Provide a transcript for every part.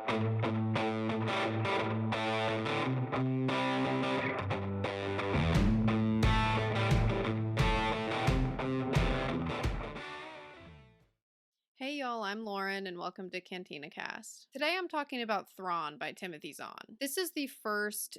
Hey y'all, I'm Lauren and welcome to Cantina Cast. Today I'm talking about Thrawn by Timothy Zahn. This is the first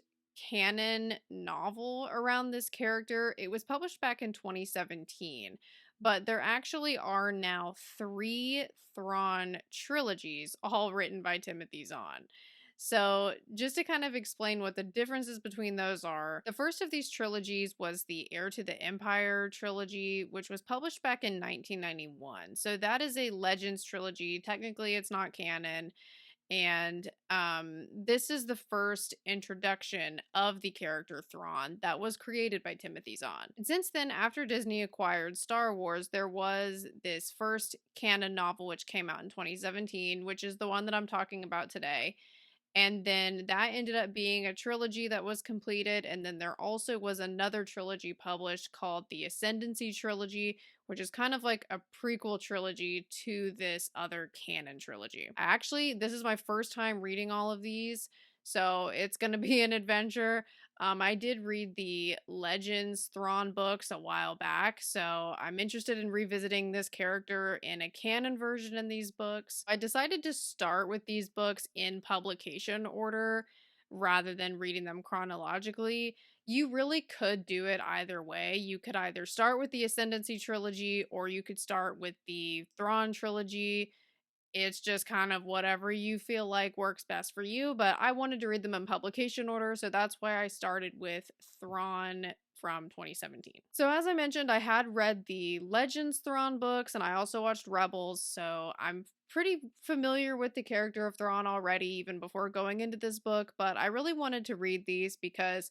canon novel around this character. It was published back in 2017, but there actually are now 3 Thrawn trilogies, all written by Timothy Zahn. So, just to kind of explain what the differences between those are, the first of these trilogies was the Heir to the Empire trilogy, which was published back in 1991. So, that is a Legends trilogy. Technically, it's not canon. And this is the first introduction of the character Thrawn that was created by Timothy Zahn. And since then, after Disney acquired Star Wars, there was this first canon novel which came out in 2017, which is the one that I'm talking about today. And then that ended up being a trilogy that was completed. And then there also was another trilogy published called the Ascendancy Trilogy, which is kind of like a prequel trilogy to this other canon trilogy. Actually, this is my first time reading all of these, so it's going to be an adventure. I did read the Legends Thrawn books a while back, so I'm interested in revisiting this character in a canon version in these books. I decided to start with these books in publication order rather than reading them chronologically. You really could do it either way. You could either start with the Ascendancy trilogy or you could start with the Thrawn trilogy. It's just kind of whatever you feel like works best for you, but I wanted to read them in publication order, so that's why I started with Thrawn from 2017. So as I mentioned, I had read the Legends Thrawn books and I also watched Rebels, so I'm pretty familiar with the character of Thrawn already even before going into this book, but I really wanted to read these because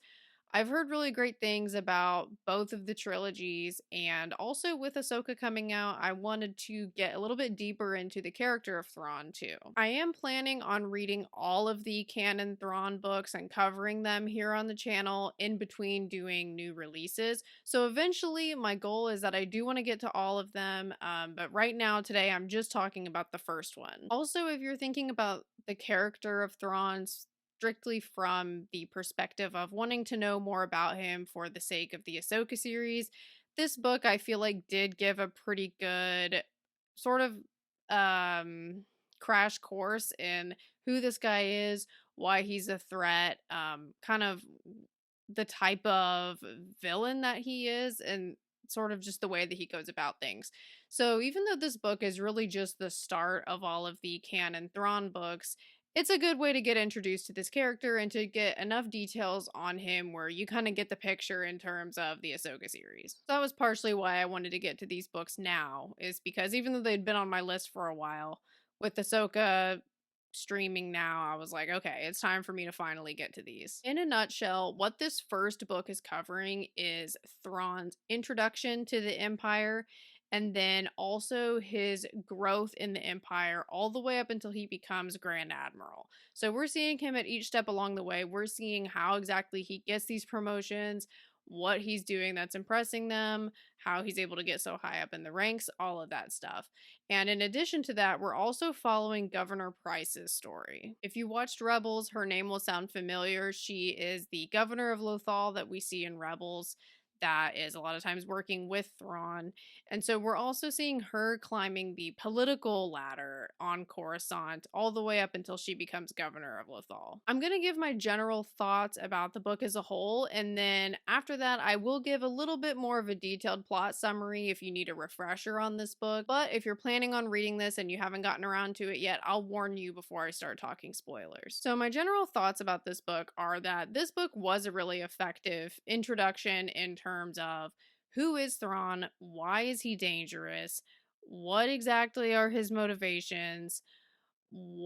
I've heard really great things about both of the trilogies, and also with Ahsoka coming out, I wanted to get a little bit deeper into the character of Thrawn too. I am planning on reading all of the canon Thrawn books and covering them here on the channel in between doing new releases. So eventually, my goal is that I do want to get to all of them, but right now, today, I'm just talking about the first one. Also, if you're thinking about the character of Thrawn strictly from the perspective of wanting to know more about him for the sake of the Ahsoka series, this book I feel like did give a pretty good sort of crash course in who this guy is, why he's a threat, kind of the type of villain that he is, and sort of just the way that he goes about things. So even though this book is really just the start of all of the canon Thrawn books, it's a good way to get introduced to this character and to get enough details on him where you kind of get the picture in terms of the Ahsoka series. So that was partially why I wanted to get to these books now, is because even though they'd been on my list for a while, with Ahsoka streaming now, I was like, okay, it's time for me to finally get to these. In a nutshell, what this first book is covering is Thrawn's introduction to the Empire, and then also his growth in the Empire all the way up until he becomes Grand Admiral. So we're seeing him at each step along the way. We're seeing how exactly he gets these promotions, what he's doing that's impressing them, how he's able to get so high up in the ranks, all of that stuff. And in addition to that, we're also following Governor Price's story. If you watched Rebels, her name will sound familiar. She is the governor of Lothal that we see in Rebels, that is a lot of times working with Thrawn. And so we're also seeing her climbing the political ladder on Coruscant all the way up until she becomes governor of Lothal. I'm going to give my general thoughts about the book as a whole, and then after that I will give a little bit more of a detailed plot summary if you need a refresher on this book. But if you're planning on reading this and you haven't gotten around to it yet, I'll warn you before I start talking spoilers. So my general thoughts about this book are that this book was a really effective introduction in terms of who is Thrawn, why is he dangerous, what exactly are his motivations,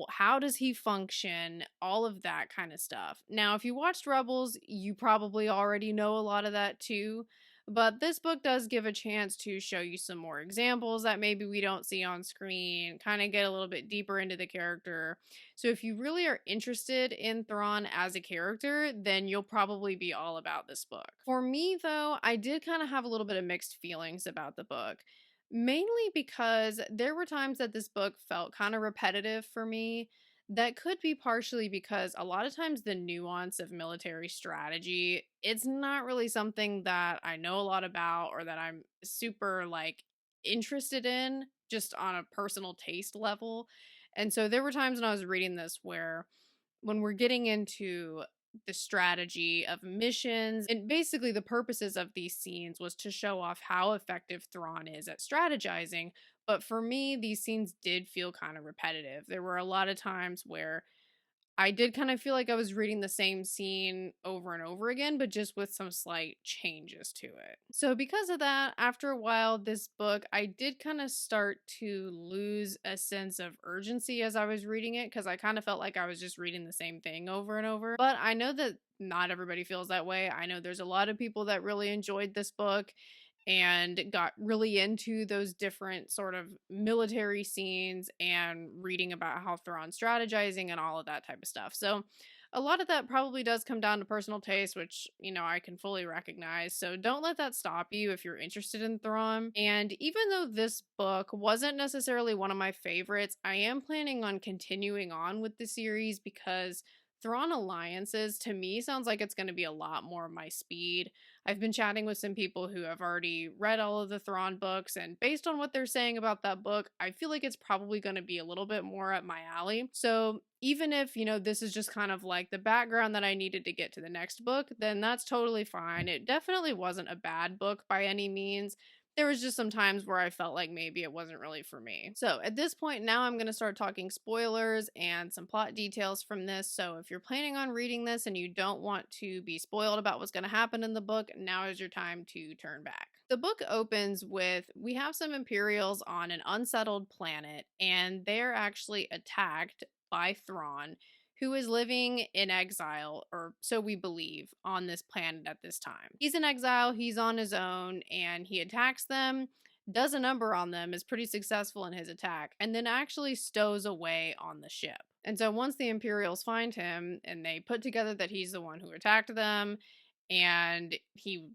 how does he function, all of that kind of stuff. Now, if you watched Rebels, you probably already know a lot of that too, but this book does give a chance to show you some more examples that maybe we don't see on screen, kind of get a little bit deeper into the character. So if you really are interested in Thrawn as a character, then you'll probably be all about this book. For me, though, I did kind of have a little bit of mixed feelings about the book. Mainly because there were times that this book felt kind of repetitive for me. That could be partially because a lot of times the nuance of military strategy, it's not really something that I know a lot about or that I'm super like interested in just on a personal taste level. And so there were times when I was reading this where when we're getting into the strategy of missions and basically the purposes of these scenes was to show off how effective Thrawn is at strategizing. But for me, these scenes did feel kind of repetitive. There were a lot of times where I did kind of feel like I was reading the same scene over and over again, but just with some slight changes to it. So, because of that, after a while, this book, I did kind of start to lose a sense of urgency as I was reading it because I kind of felt like I was just reading the same thing over and over. But I know that not everybody feels that way. I know there's a lot of people that really enjoyed this book and got really into those different sort of military scenes and reading about how Thrawn's strategizing and all of that type of stuff. So a lot of that probably does come down to personal taste, which, I can fully recognize. So don't let that stop you if you're interested in Thrawn. And even though this book wasn't necessarily one of my favorites, I am planning on continuing on with the series because Thrawn Alliances to me sounds like it's going to be a lot more my speed. I've been chatting with some people who have already read all of the Thrawn books, and based on what they're saying about that book, I feel like it's probably going to be a little bit more up my alley. So, even if, this is just kind of like the background that I needed to get to the next book, then that's totally fine. It definitely wasn't a bad book by any means. There was just some times where I felt like maybe it wasn't really for me. So at this point now I'm going to start talking spoilers and some plot details from this. So if you're planning on reading this and you don't want to be spoiled about what's going to happen in the book, now is your time to turn back. The book opens with we have some Imperials on an unsettled planet and they're actually attacked by Thrawn, who is living in exile, or so we believe, on this planet at this time. He's in exile, he's on his own, and he attacks them, does a number on them, is pretty successful in his attack, and then actually stows away on the ship. And so once the Imperials find him and they put together that he's the one who attacked them, and he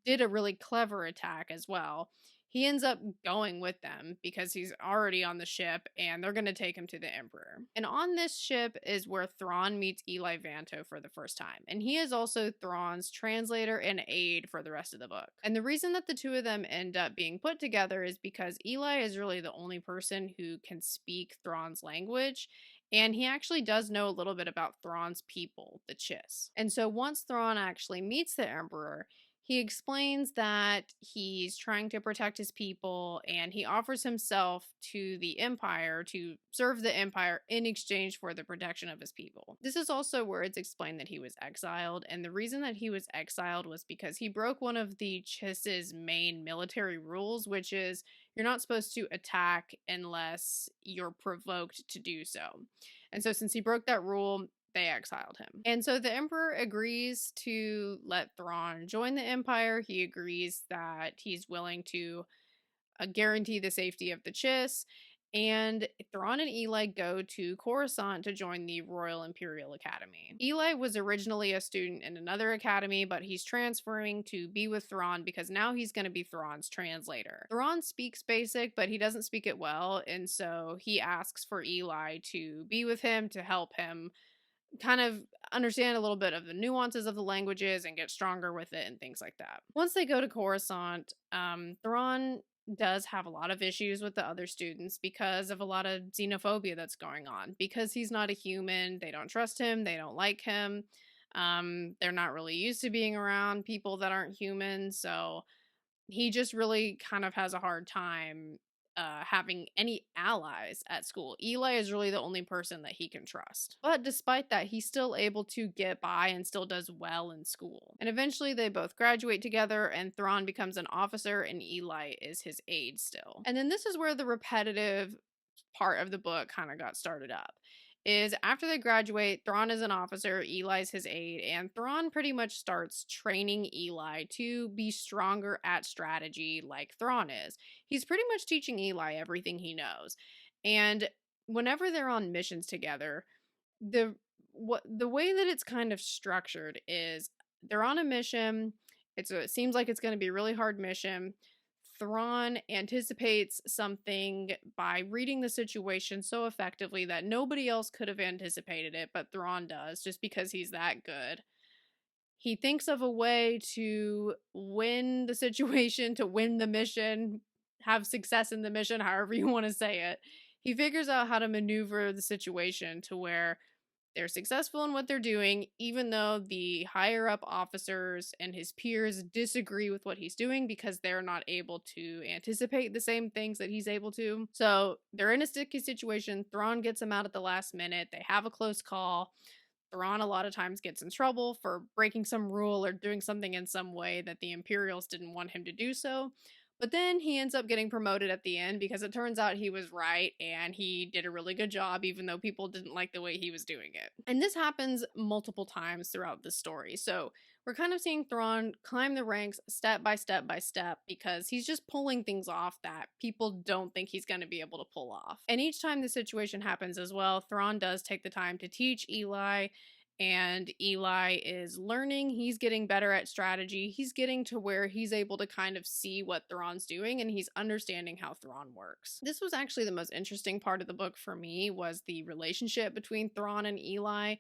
did a really clever attack as well. He ends up going with them because he's already on the ship and they're going to take him to the Emperor. And on this ship is where Thrawn meets Eli Vanto for the first time. And he is also Thrawn's translator and aide for the rest of the book. And the reason that the two of them end up being put together is because Eli is really the only person who can speak Thrawn's language. And he actually does know a little bit about Thrawn's people, the Chiss. And so once Thrawn actually meets the Emperor, he explains that he's trying to protect his people and he offers himself to the Empire to serve the Empire in exchange for the protection of his people. This is also where it's explained that he was exiled, and the reason that he was exiled was because he broke one of the Chiss's main military rules, which is you're not supposed to attack unless you're provoked to do so. And so since he broke that rule, they exiled him. And so the Emperor agrees to let Thrawn join the Empire. He agrees that he's willing to guarantee the safety of the Chiss. And Thrawn and Eli go to Coruscant to join the Royal Imperial Academy. Eli was originally a student in another academy, but he's transferring to be with Thrawn because now he's going to be Thrawn's translator. Thrawn speaks basic, but he doesn't speak it well, and so he asks for Eli to be with him to help him kind of understand a little bit of the nuances of the languages and get stronger with it and things like that. Once they go to Coruscant, Thrawn does have a lot of issues with the other students because of a lot of xenophobia that's going on. Because he's not a human, they don't trust him, they don't like him. They're not really used to being around people that aren't human, so he just really kind of has a hard time having any allies at school. Eli is really the only person that he can trust. But despite that, he's still able to get by and still does well in school. And eventually they both graduate together and Thrawn becomes an officer and Eli is his aide still. And then this is where the repetitive part of the book kind of got started up. Is after they graduate, Thrawn is an officer, Eli's his aide, and Thrawn pretty much starts training Eli to be stronger at strategy like Thrawn is. He's pretty much teaching Eli everything he knows. And whenever they're on missions together, the way that it's kind of structured is they're on a mission. It seems like it's going to be a really hard mission. Thrawn anticipates something by reading the situation so effectively that nobody else could have anticipated it, but Thrawn does, just because he's that good. He thinks of a way to win the situation, to win the mission, have success in the mission, however you want to say it. He figures out how to maneuver the situation to where they're successful in what they're doing, even though the higher up officers and his peers disagree with what he's doing because they're not able to anticipate the same things that he's able to. So they're in a sticky situation. Thrawn gets him out at the last minute. They have a close call. Thrawn a lot of times gets in trouble for breaking some rule or doing something in some way that the Imperials didn't want him to do so. But then he ends up getting promoted at the end because it turns out he was right and he did a really good job, even though people didn't like the way he was doing it. And this happens multiple times throughout the story. So we're kind of seeing Thrawn climb the ranks step by step by step because he's just pulling things off that people don't think he's going to be able to pull off. And each time the situation happens as well, Thrawn does take the time to teach Eli, and Eli is learning. He's getting better at strategy. He's getting to where he's able to kind of see what Thrawn's doing, and he's understanding how Thrawn works. This was actually the most interesting part of the book for me, was the relationship between Thrawn and Eli,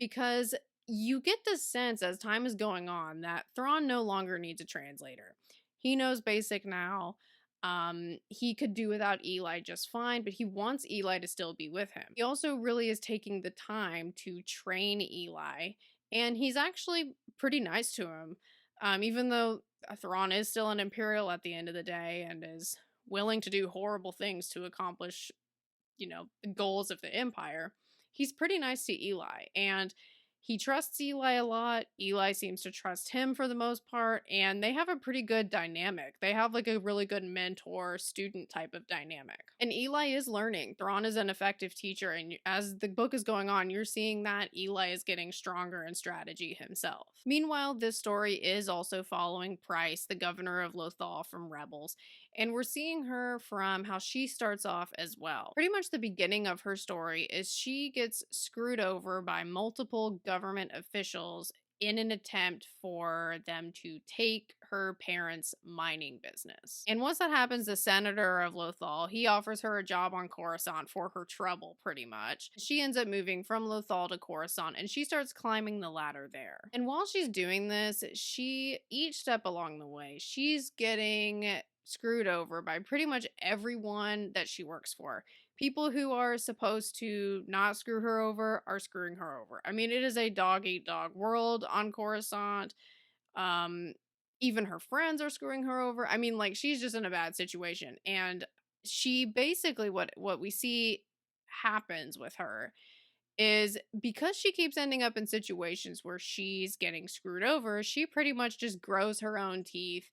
because you get the sense as time is going on that Thrawn no longer needs a translator. He knows basic now. He could do without Eli just fine, but he wants Eli to still be with him. He also really is taking the time to train Eli, and he's actually pretty nice to him. Even though Thrawn is still an Imperial at the end of the day and is willing to do horrible things to accomplish, the goals of the Empire, he's pretty nice to Eli, and he trusts Eli a lot. Eli seems to trust him for the most part, and they have a pretty good dynamic. They have like a really good mentor-student type of dynamic. And Eli is learning. Thrawn is an effective teacher, and as the book is going on, you're seeing that Eli is getting stronger in strategy himself. Meanwhile, this story is also following Price, the governor of Lothal from Rebels, and we're seeing her from how she starts off as well. Pretty much the beginning of her story is she gets screwed over by multiple government officials in an attempt for them to take her parents' mining business. And once that happens, the senator of Lothal, he offers her a job on Coruscant for her trouble, pretty much. She ends up moving from Lothal to Coruscant, and she starts climbing the ladder there. And while she's doing this, each step along the way, she's getting screwed over by pretty much everyone that she works for. People who are supposed to not screw her over are screwing her over. I mean, it is a dog-eat-dog world on Coruscant. Even her friends are screwing her over. I mean, like, she's just in a bad situation. And she basically, what we see happens with her is, because she keeps ending up in situations where she's getting screwed over, she pretty much just grows her own teeth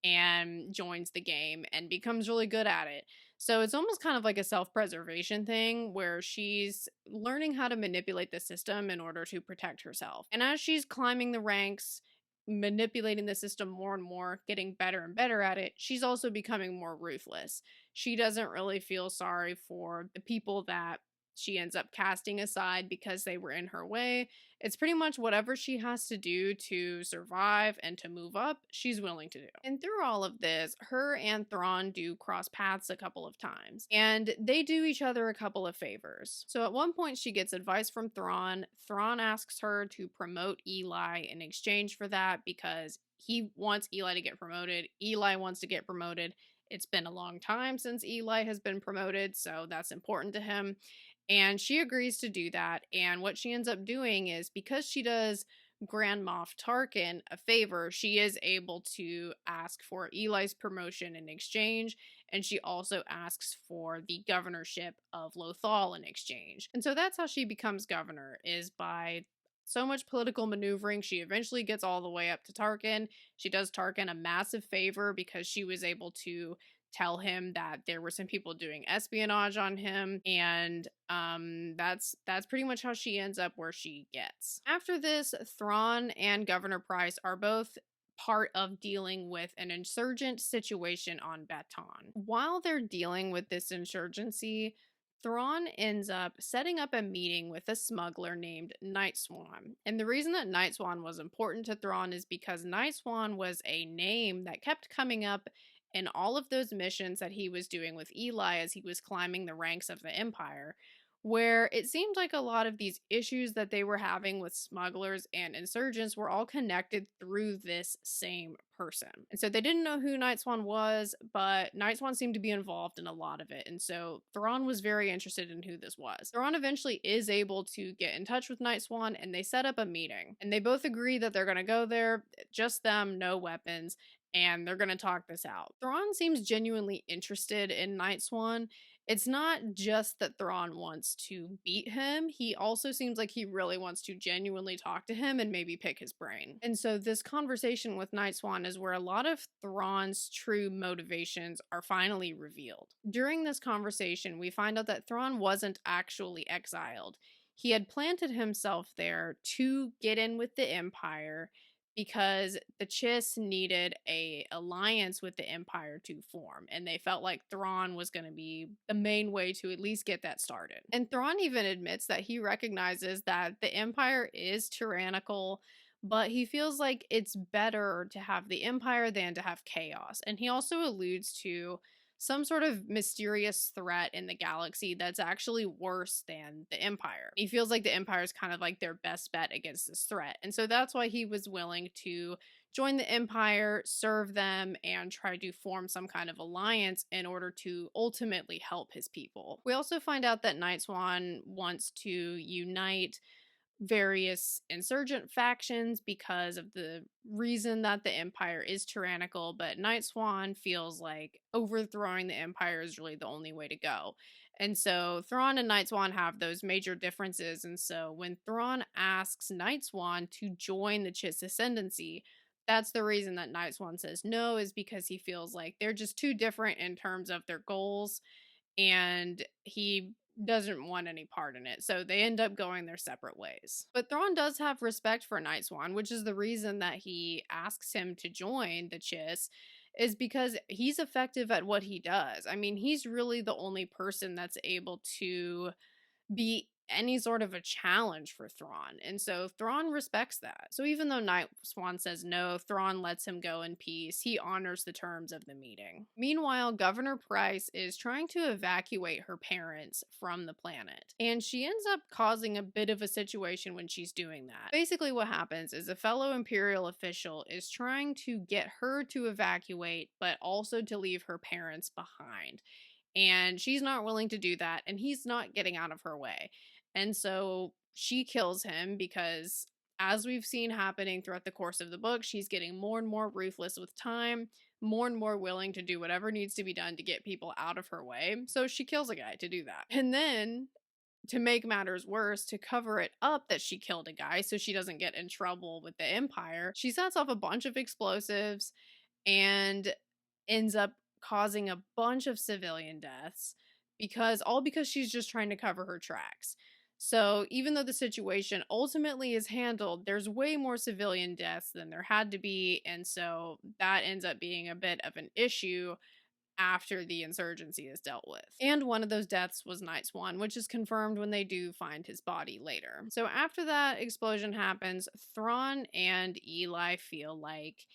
and joins the game and becomes really good at it. So it's almost kind of like a self-preservation thing where she's learning how to manipulate the system in order to protect herself. And as she's climbing the ranks, manipulating the system more and more, getting better and better at it, she's also becoming more ruthless. She doesn't really feel sorry for the people that she ends up casting aside because they were in her way. It's pretty much whatever she has to do to survive and to move up, she's willing to do. And through all of this, her and Thrawn do cross paths a couple of times, and they do each other a couple of favors. So at one point, she gets advice from Thrawn. Thrawn asks her to promote Eli in exchange for that because he wants Eli to get promoted. Eli wants to get promoted. It's been a long time since Eli has been promoted, so that's important to him. And she agrees to do that. And what she ends up doing is, because she does Grand Moff Tarkin a favor, she is able to ask for Eli's promotion in exchange. And she also asks for the governorship of Lothal in exchange. And so that's how she becomes governor, is by so much political maneuvering. She eventually gets all the way up to Tarkin. She does Tarkin a massive favor because she was able to tell him that there were some people doing espionage on him, and that's pretty much how she ends up where she gets. After this, Thrawn and Governor Price are both part of dealing with an insurgent situation on Baton. While they're dealing with this insurgency, Thrawn ends up setting up a meeting with a smuggler named Night Swan. And the reason that Night Swan was important to Thrawn is because Night Swan was a name that kept coming up in all of those missions that he was doing with Eli as he was climbing the ranks of the Empire, where it seemed like a lot of these issues that they were having with smugglers and insurgents were all connected through this same person. And so they didn't know who Night Swan was, but Night Swan seemed to be involved in a lot of it. And so Thrawn was very interested in who this was. Thrawn eventually is able to get in touch with Night Swan and they set up a meeting. And they both agree that they're going to go there, just them, no weapons, and they're going to talk this out. Thrawn seems genuinely interested in Night Swan. It's not just that Thrawn wants to beat him, he also seems like he really wants to genuinely talk to him and maybe pick his brain. And so this conversation with Night Swan is where a lot of Thrawn's true motivations are finally revealed. During this conversation, we find out that Thrawn wasn't actually exiled. He had planted himself there to get in with the Empire because the Chiss needed a alliance with the Empire to form, and they felt like Thrawn was going to be the main way to at least get that started. And Thrawn even admits that he recognizes that the Empire is tyrannical, but he feels like it's better to have the Empire than to have chaos. And he also alludes to some sort of mysterious threat in the galaxy that's actually worse than the Empire. He feels like the Empire is kind of like their best bet against this threat. And so that's why he was willing to join the Empire, serve them, and try to form some kind of alliance in order to ultimately help his people. We also find out that Night Swan wants to unite various insurgent factions because of the reason that the Empire is tyrannical, but Night Swan feels like overthrowing the Empire is really the only way to go. And so Thrawn and Night Swan have those major differences. And so when Thrawn asks Night Swan to join the Chiss Ascendancy, that's the reason that Night Swan says no, is because he feels like they're just too different in terms of their goals, and he doesn't want any part in it. So they end up going their separate ways. But Thrawn does have respect for Night Swan, which is the reason that he asks him to join the Chiss, is because he's effective at what he does. I mean, he's really the only person that's able to be any sort of a challenge for Thrawn. And so Thrawn respects that. So even though Night Swan says no, Thrawn lets him go in peace. He honors the terms of the meeting. Meanwhile, Governor Price is trying to evacuate her parents from the planet, and she ends up causing a bit of a situation when she's doing that. Basically what happens is a fellow Imperial official is trying to get her to evacuate, but also to leave her parents behind. And she's not willing to do that, and he's not getting out of her way. And so she kills him because, as we've seen happening throughout the course of the book, she's getting more and more ruthless with time, more and more willing to do whatever needs to be done to get people out of her way. So she kills a guy to do that. And then, to make matters worse, to cover it up that she killed a guy so she doesn't get in trouble with the Empire, she sets off a bunch of explosives and ends up causing a bunch of civilian deaths, because she's just trying to cover her tracks. So even though the situation ultimately is handled, there's way more civilian deaths than there had to be, and so that ends up being a bit of an issue after the insurgency is dealt with. And one of those deaths was Night Swan, which is confirmed when they do find his body later. So after that explosion happens, Thrawn and Eli feel like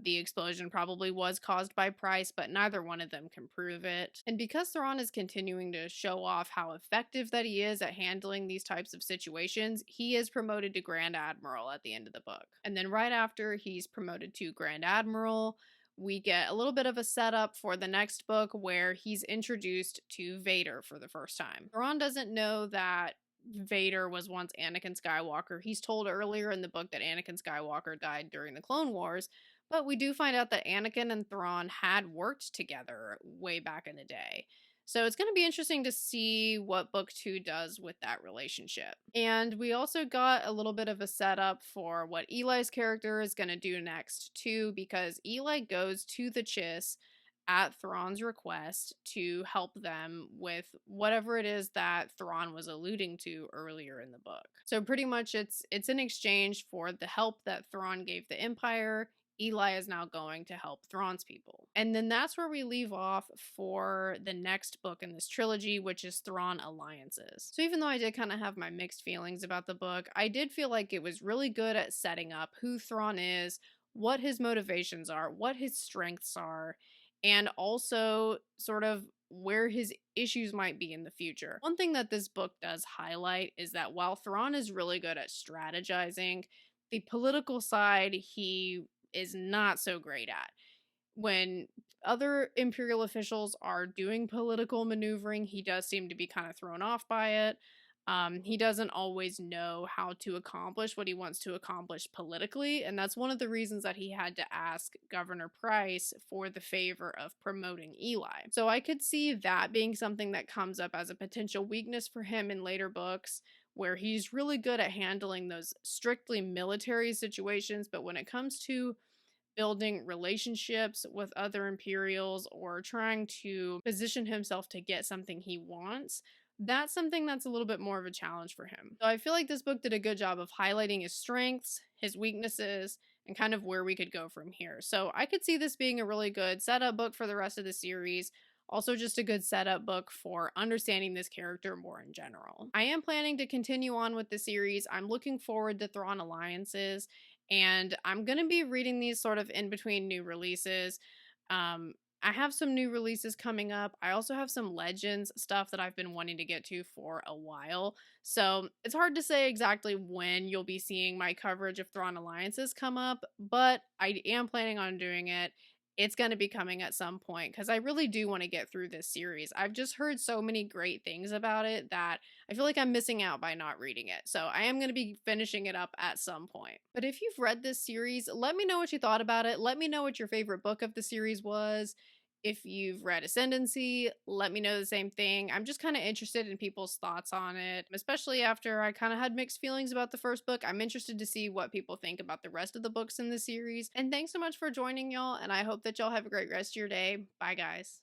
the explosion probably was caused by Price, but neither one of them can prove it. And because Thrawn is continuing to show off how effective that he is at handling these types of situations, he is promoted to Grand Admiral at the end of the book. And then right after he's promoted to Grand Admiral, we get a little bit of a setup for the next book where he's introduced to Vader for the first time. Thrawn doesn't know that Vader was once Anakin Skywalker. He's told earlier in the book that Anakin Skywalker died during the Clone Wars, but we do find out that Anakin and Thrawn had worked together way back in the day. So it's going to be interesting to see what book 2 does with that relationship. And we also got a little bit of a setup for what Eli's character is going to do next too, because Eli goes to the Chiss at Thrawn's request to help them with whatever it is that Thrawn was alluding to earlier in the book. So pretty much it's in exchange for the help that Thrawn gave the Empire. Eli is now going to help Thrawn's people. And then that's where we leave off for the next book in this trilogy, which is Thrawn Alliances. So even though I did kind of have my mixed feelings about the book, I did feel like it was really good at setting up who Thrawn is, what his motivations are, what his strengths are, and also sort of where his issues might be in the future. One thing that this book does highlight is that while Thrawn is really good at strategizing, the political side he is not so great at. When other imperial officials are doing political maneuvering, he does seem to be kind of thrown off by it. He doesn't always know how to accomplish what he wants to accomplish politically, and that's one of the reasons that he had to ask Governor Price for the favor of promoting Eli. So I could see that being something that comes up as a potential weakness for him in later books, where he's really good at handling those strictly military situations, but when it comes to building relationships with other Imperials or trying to position himself to get something he wants, that's something that's a little bit more of a challenge for him. So I feel like this book did a good job of highlighting his strengths, his weaknesses, and kind of where we could go from here. So I could see this being a really good setup book for the rest of the series. Also, just a good setup book for understanding this character more in general. I am planning to continue on with the series. I'm looking forward to Thrawn Alliances, and I'm going to be reading these sort of in between new releases. I have some new releases coming up. I also have some Legends stuff that I've been wanting to get to for a while. So it's hard to say exactly when you'll be seeing my coverage of Thrawn Alliances come up, but I am planning on doing it. It's going to be coming at some point because I really do want to get through this series. I've just heard so many great things about it that I feel like I'm missing out by not reading it. So I am going to be finishing it up at some point. But if you've read this series, let me know what you thought about it. Let me know what your favorite book of the series was. If you've read Ascendancy, let me know the same thing. I'm just kind of interested in people's thoughts on it, especially after I kind of had mixed feelings about the first book. I'm interested to see what people think about the rest of the books in the series. And thanks so much for joining, y'all, and I hope that y'all have a great rest of your day. Bye, guys.